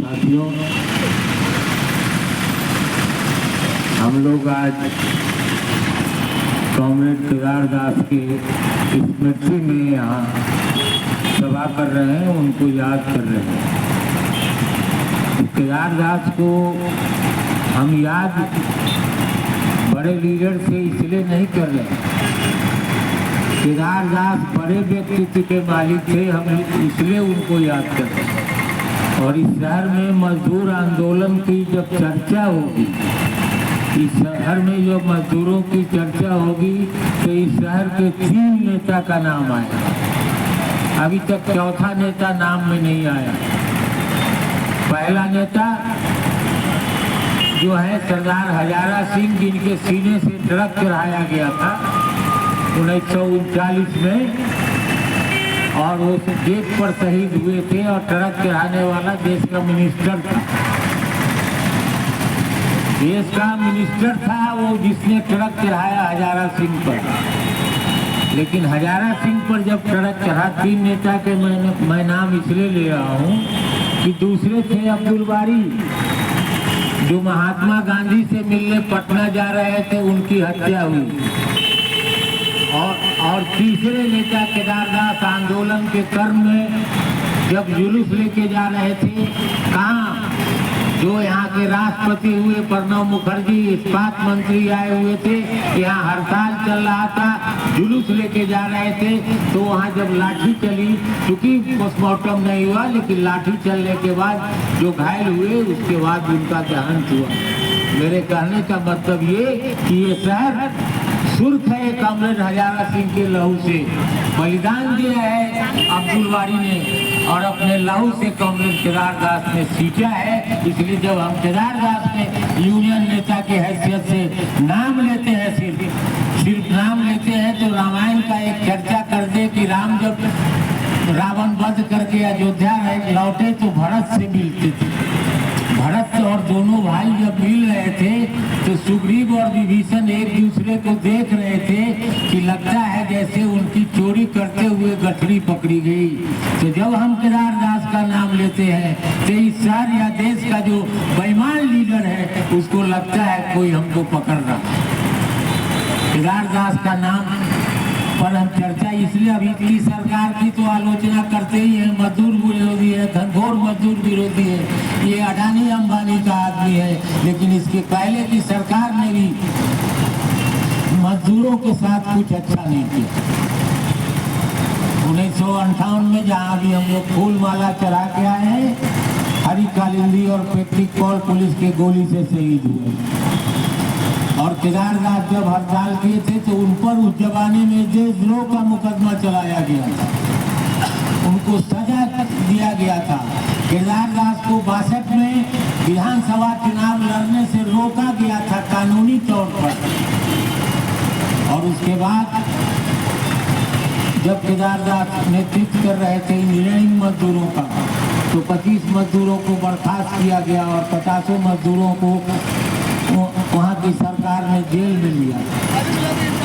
साथियों, हम लोग आज कॉमरेड केदार दास के स्मृति में यहाँ सभा कर रहे हैं, उनको याद कर रहे हैं। केदार दास को हम याद बड़े लीडर से इसलिए नहीं कर रहे हैं। केदार दास बड़े व्यक्तित्व के मालिक थे, हम इसलिए उनको याद कर रहे हैं। और इस शहर में मजदूर आंदोलन की जब चर्चा होगी, इस शहर में जो मजदूरों की चर्चा होगी तो इस शहर के 3 नेता का नाम आएगा। अभी तक चौथा नेता नाम में नहीं आया। पहला नेता जो है सरदार हजारा सिंह, जिनके सीने से ट्रक चढ़ाया गया था 1939 में, और वो गेट पर शहीद हुए थे। और ट्रक चढ़ाने वाला देश का मिनिस्टर था, देश का मिनिस्टर था वो, जिसने ट्रक चढ़ाया हजारा सिंह पर। लेकिन हजारा सिंह पर जब ट्रक चढ़ा, 3 नेता के मैं नाम इसलिए ले रहा हूँ कि दूसरे थे अब्दुल बारी, जो महात्मा गांधी से मिलने पटना जा रहे थे, उनकी हत्या हुई। और तीसरे नेता केदार दास आंदोलन के क्रम में जब जुलूस लेके जा रहे थे, कहाँ जो यहाँ के राष्ट्रपति हुए प्रणब मुखर्जी, इस्पात मंत्री आए हुए थे, यहाँ हड़ताल चल रहा था, जुलूस लेके जा रहे थे, तो वहाँ जब लाठी चली, क्योंकि पोस्टमार्टम नहीं हुआ, लेकिन लाठी चलने के बाद जो घायल हुए, उसके बाद उनका देहांत हुआ। मेरे कहने का मतलब ये कि ये शहर सुर्ख है कॉमरेड हजारा सिंह के लहू से, बलिदान दिया है अब्दुल बारी ने, और अपने लहू से कॉमरेड केदार दास ने सींचा है। इसलिए जब हम केदार दास ने यूनियन नेता के हैसियत से नाम लेते हैं, सिर्फ नाम लेते हैं, तो रामायण का एक चर्चा कर दे कि राम जब रावण वध करके अयोध्या लौटे तो भरत से मिलते थे। भरत और दोनों भाई जब मिल रहे थे तो सुग्रीव और विभीषण एक दूसरे को देख रहे थे कि लगता है जैसे उनकी चोरी करते हुए गठरी पकड़ी गई। तो जब हम केदार दास का नाम लेते हैं तो इस शहर या देश का जो बेईमान लीडर है, उसको लगता है कोई हमको पकड़ रहा है। केदार दास का नाम पर हम चर्चा इसलिए, अभी की सरकार की तो आलोचना करते ही है, मजदूर विरोधी है, घनघोर मजदूर विरोधी है, ये अडानी अंबानी का आदमी है। लेकिन इसके पहले की सरकार ने भी मजदूरों के साथ कुछ अच्छा नहीं किया। 1958 में जहाँ भी हम लोग फूल माला चढ़ा के आए हैं, हरी कालिंदी और पेट्रिक पॉल पुलिस के गोली से शहीद हुए। और केदार दास जब हड़ताल किए थे तो उन पर उस जमाने में देशद्रोह का मुकदमा चलाया गया था, उनको सजा दिया गया था। केदार दास को 62 में विधानसभा चुनाव लड़ने से रोका गया था कानूनी तौर पर। और उसके बाद जब केदार दास नेतृत्व कर रहे थे इंजीनियरिंग मजदूरों का, तो 25 मजदूरों को बर्खास्त किया गया और 50 मजदूरों को वहाँ की सरकार ने जेल में लिया।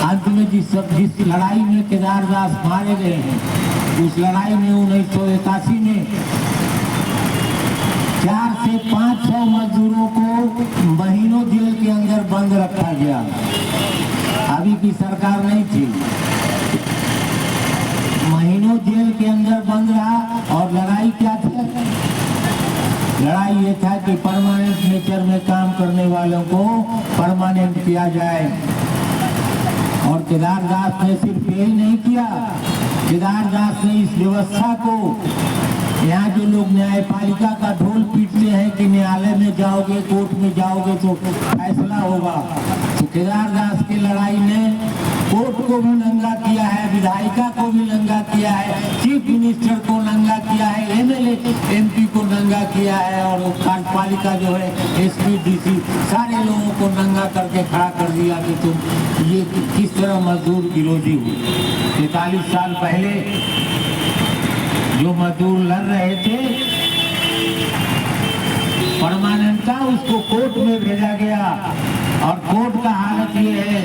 अंत में जिस लड़ाई में केदार दास मारे गए हैं, उस लड़ाई में 1981 में 400 से 500 मजदूरों को महीनों जेल के अंदर बंद रखा गया। अभी की सरकार नहीं थी, महीनों जेल के अंदर बंद रहा। और लड़ाई क्या थी? लड़ाई ये था कि परमानेंट नेचर में काम करने वालों को परमानेंट किया जाए। और केदार दास ने सिर्फ यही नहीं किया, केदार दास ने इस व्यवस्था को, यहाँ जो लोग न्यायपालिका का ढोल पीटते हैं कि न्यायालय में जाओगे, कोर्ट में जाओगे तो फैसला होगा, तो केदार दास की लड़ाई ने कोर्ट को भी नंगा किया है, विधायिका को भी नंगा किया है, चीफ मिनिस्टर को नंगा किया है, एमएलए एमपी को नंगा किया है, और कार्यपालिका जो है एसपी डीसी सारे लोगों को नंगा करके खड़ा कर दिया कि तुम ये किस तरह मजदूर विरोधी हो। 43 साल पहले जो मजदूर लड़ रहे थे परमानेंट था, उसको कोर्ट में भेजा गया। और कोर्ट का हालत ये है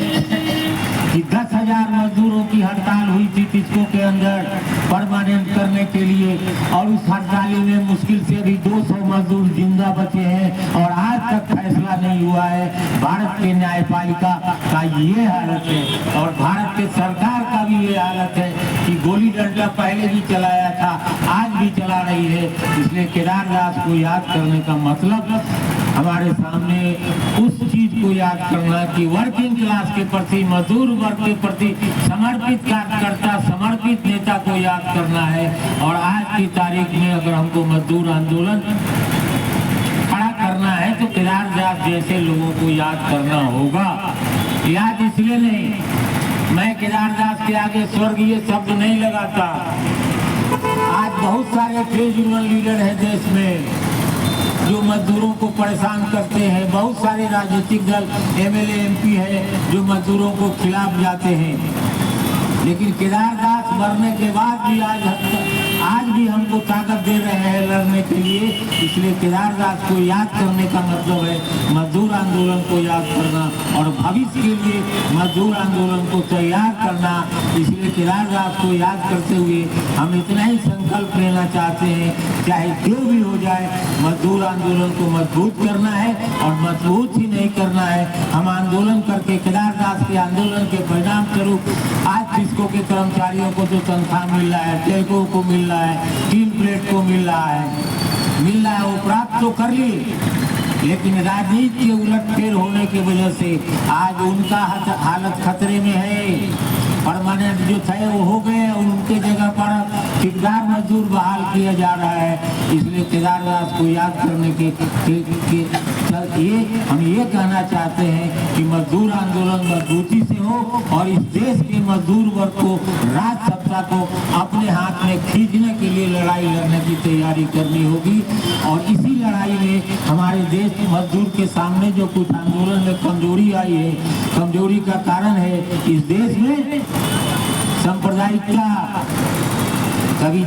कि 10,000 2000 मजदूरों की हड़ताल हुई थी टिस्को के अंदर परमानेंट करने के लिए, और उस हड़ताली में मुश्किल से भी 200 मजदूर जिंदा बचे हैं और आज तक फैसला नहीं हुआ है। भारत के न्यायपालिका का ये हालत है और भारत के सरकार का भी ये हालत है कि गोली डंडा पहले भी चलाया था, आज भी चला रही है। इसलिए केदारदास को याद करने का मतलब हमारे सामने उस चीज को याद करना कि वर्किंग क्लास के प्रति, मजदूर वर्ग के प्रति समर्पित कार्यकर्ता, समर्पित नेता को याद करना है। और आज की तारीख में अगर हमको मजदूर आंदोलन खड़ा करना है तो केदारदास जैसे लोगों को याद करना होगा। याद इसलिए नहीं, मैं केदारदास के आगे स्वर्गीय शब्द नहीं लगाता। आज बहुत सारे ट्रेड यूनियन लीडर हैं देश में जो मजदूरों को परेशान करते हैं, बहुत सारे राजनीतिक दल एमएलए एमपी है जो मजदूरों को खिलाफ जाते हैं, लेकिन केदारदास मरने के बाद भी आज भी हमको ताकत दे रहे हैं लड़ने के लिए। इसलिए केदारदास को याद करने का मतलब है मजदूर आंदोलन को याद करना और भविष्य के लिए मजदूर आंदोलन को तैयार करना। इसलिए केदारदास को याद करते हुए हम इतना ही संकल्प लेना चाहते हैं, चाहे जो भी हो जाए मजदूर आंदोलन को मजबूत करना है और मजबूत ही नहीं करना है। हम आंदोलन करके केदारदास के आंदोलन के परिणाम स्वरूप आज टिस्को के कर्मचारियों को जो तनख्वाह मिल रहा है, टेको को मिल रहा है, स्टील प्लेट को मिल रहा है वो प्राप्त तो कर ली, लेकिन राजनीति के उलटफेर होने की वजह से आज उनका हालत खतरे में है। परमानेंट जो थे वो हो गए, उनके जगह पर ठेकेदार मजदूर बहाल किया जा रहा है। इसलिए केदारदास को याद करने के हम ये कहना चाहते हैं कि मजदूर आंदोलन मजबूती से हो और इस देश के मजदूर वर्ग को राजसत्ता को अपने हाथ में खींचने के लिए लड़ाई लड़ने की तैयारी करनी होगी। और इसी लड़ाई में हमारे देश के मजदूर के सामने जो कुछ आंदोलन में कमजोरी आई है, कमजोरी का कारण है इस देश में सांप्रदायिकता,